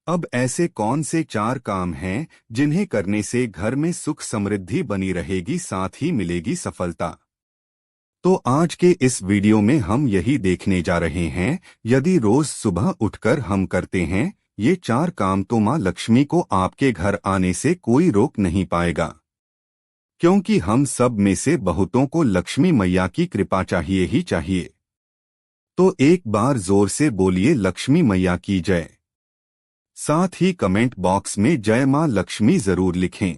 अब ऐसे कौन से 4 काम हैं जिन्हें करने से घर में सुख समृद्धि बनी रहेगी, साथ ही मिलेगी सफलता? तो आज के इस वीडियो में हम यही देखने जा रहे हैं। यदि रोज सुबह उठकर हम करते हैं ये 4 काम, तो माँ लक्ष्मी को आपके घर आने से कोई रोक नहीं पाएगा। क्योंकि हम सब में से बहुतों को लक्ष्मी मैया की कृपा चाहिए ही चाहिए। तो एक बार जोर से बोलिए लक्ष्मी मैया की जय। साथ ही कमेंट बॉक्स में जय मां लक्ष्मी जरूर लिखें।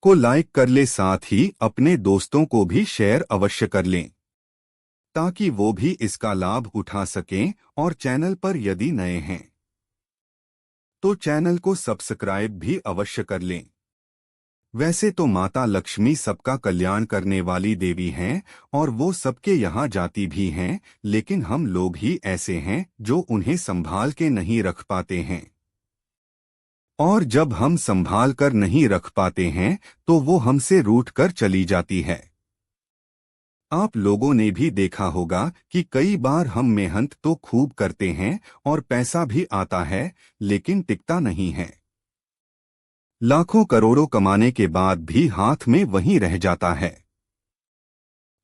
को लाइक कर ले, साथ ही अपने दोस्तों को भी शेयर अवश्य कर लें ताकि वो भी इसका लाभ उठा सकें। और चैनल पर यदि नए हैं तो चैनल को सब्सक्राइब भी अवश्य कर लें। वैसे तो माता लक्ष्मी सबका कल्याण करने वाली देवी हैं और वो सबके यहाँ जाती भी हैं, लेकिन हम लोग ही ऐसे हैं जो उन्हें संभाल के नहीं रख पाते हैं। और जब हम संभाल कर नहीं रख पाते हैं तो वो हमसे रूठ कर चली जाती है। आप लोगों ने भी देखा होगा कि कई बार हम मेहनत तो खूब करते हैं और पैसा भी आता है, लेकिन टिकता नहीं है। लाखों करोड़ों कमाने के बाद भी हाथ में वहीं रह जाता है।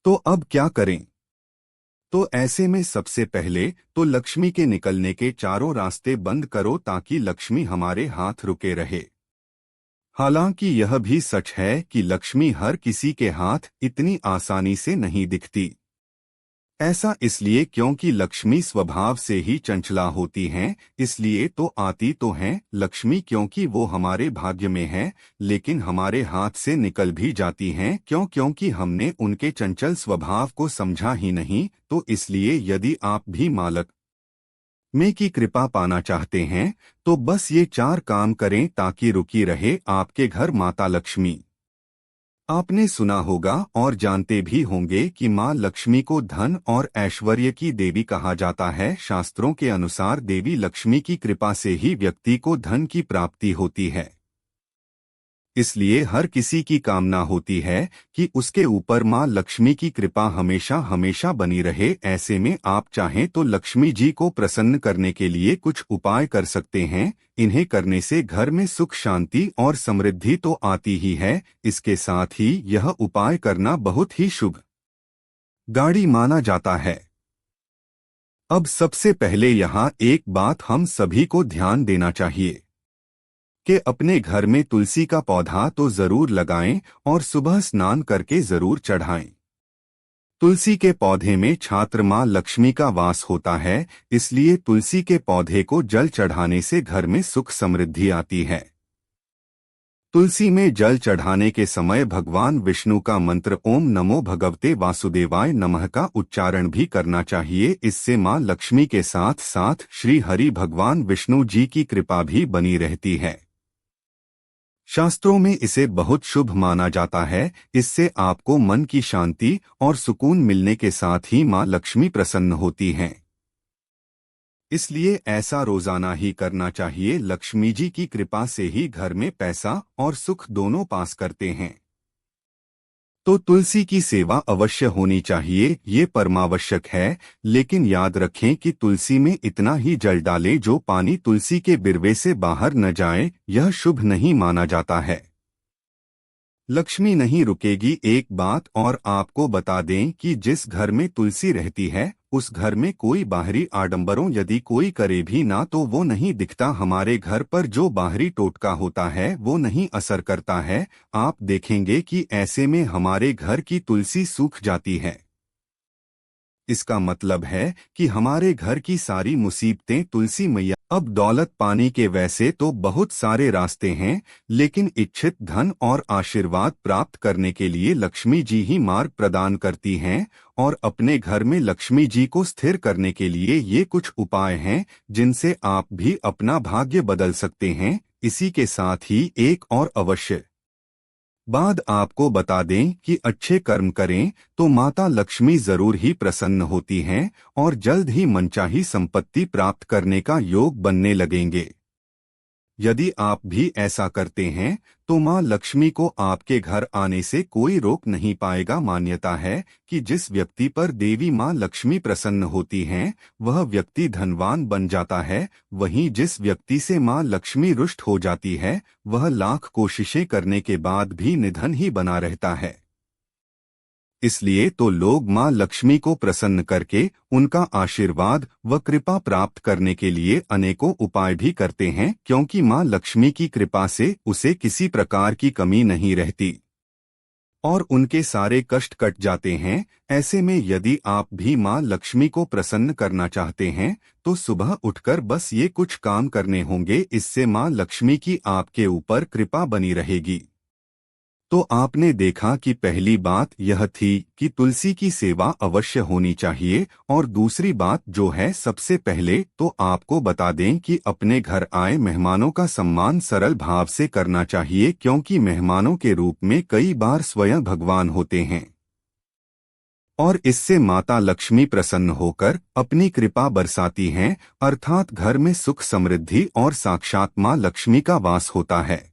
तो अब क्या करें? तो ऐसे में सबसे पहले तो लक्ष्मी के निकलने के चारों रास्ते बंद करो ताकि लक्ष्मी हमारे हाथ रुके रहे। हालांकि यह भी सच है कि लक्ष्मी हर किसी के हाथ इतनी आसानी से नहीं दिखती। ऐसा इसलिए क्योंकि लक्ष्मी स्वभाव से ही चंचला होती हैं, इसलिए तो आती तो हैं लक्ष्मी क्योंकि वो हमारे भाग्य में है, लेकिन हमारे हाथ से निकल भी जाती हैं क्योंकि हमने उनके चंचल स्वभाव को समझा ही नहीं। तो इसलिए यदि आप भी मालक में की कृपा पाना चाहते हैं तो बस ये 4 काम करें ताकि रुकी रहे आपके घर माता लक्ष्मी। आपने सुना होगा और जानते भी होंगे कि माँ लक्ष्मी को धन और ऐश्वर्य की देवी कहा जाता है। शास्त्रों के अनुसार देवी लक्ष्मी की कृपा से ही व्यक्ति को धन की प्राप्ति होती है। इसलिए हर किसी की कामना होती है कि उसके ऊपर माँ लक्ष्मी की कृपा हमेशा हमेशा बनी रहे। ऐसे में आप चाहें तो लक्ष्मी जी को प्रसन्न करने के लिए कुछ उपाय कर सकते हैं। इन्हें करने से घर में सुख शांति और समृद्धि तो आती ही है, इसके साथ ही यह उपाय करना बहुत ही शुभ गाड़ी माना जाता है। अब सबसे पहले यहाँ एक बात हम सभी को ध्यान देना चाहिए कि अपने घर में तुलसी का पौधा तो जरूर लगाएं और सुबह स्नान करके जरूर चढ़ाएं। तुलसी के पौधे में छात्र माँ लक्ष्मी का वास होता है, इसलिए तुलसी के पौधे को जल चढ़ाने से घर में सुख समृद्धि आती है। तुलसी में जल चढ़ाने के समय भगवान विष्णु का मंत्र ओम नमो भगवते वासुदेवाय नमः का उच्चारण भी करना चाहिए। इससे माँ लक्ष्मी के साथ साथ श्री हरि भगवान विष्णु जी की कृपा भी बनी रहती है। शास्त्रों में इसे बहुत शुभ माना जाता है। इससे आपको मन की शांति और सुकून मिलने के साथ ही माँ लक्ष्मी प्रसन्न होती हैं। इसलिए ऐसा रोजाना ही करना चाहिए। लक्ष्मी जी की कृपा से ही घर में पैसा और सुख दोनों पास करते हैं। तो तुलसी की सेवा अवश्य होनी चाहिए, ये परमावश्यक है। लेकिन याद रखें कि तुलसी में इतना ही जल डालें जो पानी तुलसी के बिरवे से बाहर न जाए, यह शुभ नहीं माना जाता है। लक्ष्मी नहीं रुकेगी। एक बात और आपको बता दें कि जिस घर में तुलसी रहती है उस घर में कोई बाहरी आडंबरों यदि कोई करे भी ना तो वो नहीं दिखता। हमारे घर पर जो बाहरी टोटका होता है वो नहीं असर करता है। आप देखेंगे कि ऐसे में हमारे घर की तुलसी सूख जाती है। इसका मतलब है कि हमारे घर की सारी मुसीबतें तुलसी मैया। अब दौलत पाने के वैसे तो बहुत सारे रास्ते हैं, लेकिन इच्छित धन और आशीर्वाद प्राप्त करने के लिए लक्ष्मी जी ही मार्ग प्रदान करती हैं। और अपने घर में लक्ष्मी जी को स्थिर करने के लिए ये कुछ उपाय हैं जिनसे आप भी अपना भाग्य बदल सकते हैं। इसी के साथ ही एक और अवश्य बाद आपको बता दें कि अच्छे कर्म करें तो माता लक्ष्मी जरूर ही प्रसन्न होती हैं और जल्द ही मनचाही संपत्ति प्राप्त करने का योग बनने लगेंगे। यदि आप भी ऐसा करते हैं तो मां लक्ष्मी को आपके घर आने से कोई रोक नहीं पाएगा। मान्यता है कि जिस व्यक्ति पर देवी मां लक्ष्मी प्रसन्न होती हैं, वह व्यक्ति धनवान बन जाता है। वहीं जिस व्यक्ति से मां लक्ष्मी रुष्ट हो जाती है, वह लाख कोशिशें करने के बाद भी निधन ही बना रहता है। इसलिए तो लोग मां लक्ष्मी को प्रसन्न करके उनका आशीर्वाद व कृपा प्राप्त करने के लिए अनेकों उपाय भी करते हैं, क्योंकि मां लक्ष्मी की कृपा से उसे किसी प्रकार की कमी नहीं रहती और उनके सारे कष्ट कट जाते हैं। ऐसे में यदि आप भी मां लक्ष्मी को प्रसन्न करना चाहते हैं तो सुबह उठकर बस ये कुछ काम करने होंगे। इससे मां लक्ष्मी की आपके ऊपर कृपा बनी रहेगी। तो आपने देखा कि पहली बात यह थी कि तुलसी की सेवा अवश्य होनी चाहिए, और दूसरी बात जो है, सबसे पहले तो आपको बता दें कि अपने घर आए मेहमानों का सम्मान सरल भाव से करना चाहिए, क्योंकि मेहमानों के रूप में कई बार स्वयं भगवान होते हैं और इससे माता लक्ष्मी प्रसन्न होकर अपनी कृपा बरसाती हैं, अर्थात घर में सुख समृद्धि और साक्षात मां लक्ष्मी का वास होता है।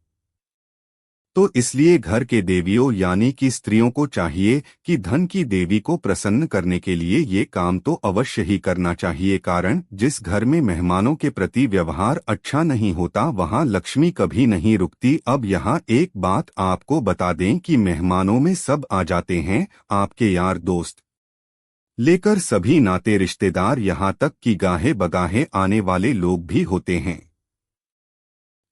तो इसलिए घर के देवियों यानी कि स्त्रियों को चाहिए कि धन की देवी को प्रसन्न करने के लिए ये काम तो अवश्य ही करना चाहिए, कारण जिस घर में मेहमानों के प्रति व्यवहार अच्छा नहीं होता वहां लक्ष्मी कभी नहीं रुकती। अब यहाँ एक बात आपको बता दें कि मेहमानों में सब आ जाते हैं, आपके यार दोस्त लेकर सभी नाते रिश्तेदार, यहाँ तक कि गाहे बगाहे आने वाले लोग भी होते हैं।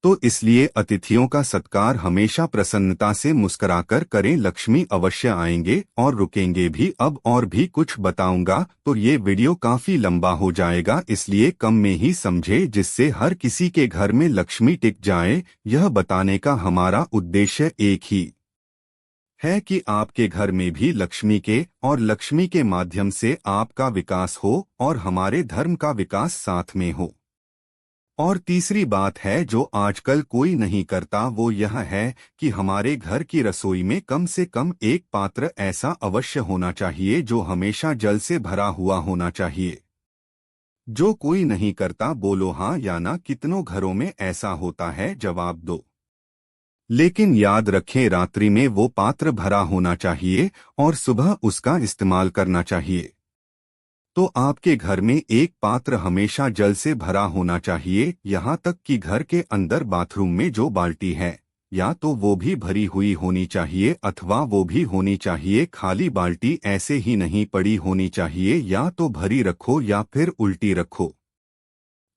तो इसलिए अतिथियों का सत्कार हमेशा प्रसन्नता से मुस्कुराकर करें। लक्ष्मी अवश्य आएंगे और रुकेंगे भी। अब और भी कुछ बताऊंगा तो ये वीडियो काफी लंबा हो जाएगा, इसलिए कम में ही समझे, जिससे हर किसी के घर में लक्ष्मी टिक जाए। यह बताने का हमारा उद्देश्य एक ही है कि आपके घर में भी लक्ष्मी के और लक्ष्मी के माध्यम से आपका विकास हो और हमारे धर्म का विकास साथ में हो। और तीसरी बात है जो आजकल कोई नहीं करता, वो यह है कि हमारे घर की रसोई में कम से कम एक पात्र ऐसा अवश्य होना चाहिए जो हमेशा जल से भरा हुआ होना चाहिए। जो कोई नहीं करता बोलो हाँ या ना। कितनों घरों में ऐसा होता है, जवाब दो। लेकिन याद रखें, रात्रि में वो पात्र भरा होना चाहिए और सुबह उसका इस्तेमाल करना चाहिए। तो आपके घर में एक पात्र हमेशा जल से भरा होना चाहिए, यहाँ तक कि घर के अंदर बाथरूम में जो बाल्टी है, या तो वो भी भरी हुई होनी चाहिए अथवा वो भी होनी चाहिए खाली बाल्टी ऐसे ही नहीं पड़ी होनी चाहिए। या तो भरी रखो या फिर उल्टी रखो।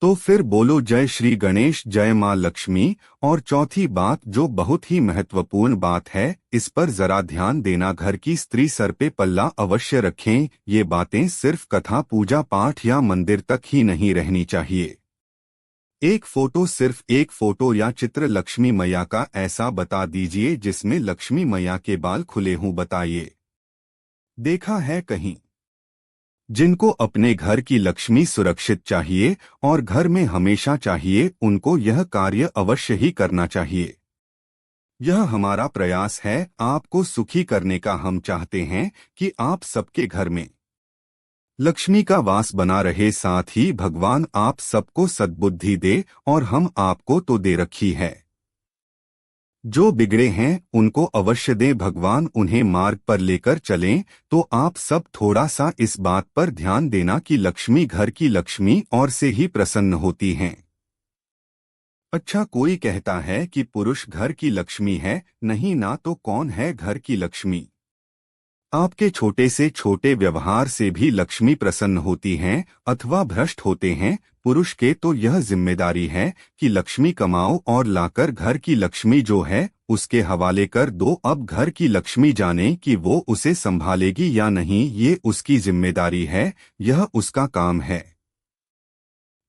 तो फिर बोलो जय श्री गणेश, जय मां लक्ष्मी। और चौथी बात जो बहुत ही महत्वपूर्ण बात है, इस पर जरा ध्यान देना, घर की स्त्री सर पे पल्ला अवश्य रखें। ये बातें सिर्फ कथा पूजा पाठ या मंदिर तक ही नहीं रहनी चाहिए। एक फोटो, सिर्फ एक फोटो या चित्र लक्ष्मी मैया का ऐसा बता दीजिए जिसमें लक्ष्मी मैया के बाल खुले हों, बताइए। देखा है कहीं? जिनको अपने घर की लक्ष्मी सुरक्षित चाहिए और घर में हमेशा चाहिए, उनको यह कार्य अवश्य ही करना चाहिए। यह हमारा प्रयास है आपको सुखी करने का। हम चाहते हैं कि आप सबके घर में लक्ष्मी का वास बना रहे, साथ ही भगवान आप सबको सद्बुद्धि दे, और हम आपको तो दे रखी है। जो बिगड़े हैं उनको अवश्य दें, भगवान उन्हें मार्ग पर लेकर चलें। तो आप सब थोड़ा सा इस बात पर ध्यान देना कि लक्ष्मी घर की लक्ष्मी और से ही प्रसन्न होती हैं। अच्छा, कोई कहता है कि पुरुष घर की लक्ष्मी है, नहीं ना, तो कौन है घर की लक्ष्मी? आपके छोटे से छोटे व्यवहार से भी लक्ष्मी प्रसन्न होती हैं अथवा भ्रष्ट होते हैं। पुरुष के तो यह जिम्मेदारी है कि लक्ष्मी कमाओ और लाकर घर की लक्ष्मी जो है उसके हवाले कर दो। अब घर की लक्ष्मी जाने कि वो उसे संभालेगी या नहीं, ये उसकी जिम्मेदारी है, यह उसका काम है।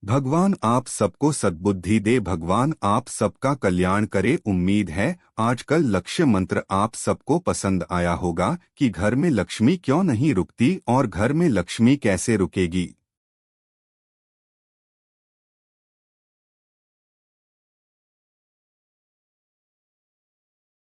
भगवान आप सबको सद्बुद्धि दे, भगवान आप सबका कल्याण करे। उम्मीद है आजकल लक्ष्य मंत्र आप सबको पसंद आया होगा कि घर में लक्ष्मी क्यों नहीं रुकती और घर में लक्ष्मी कैसे रुकेगी।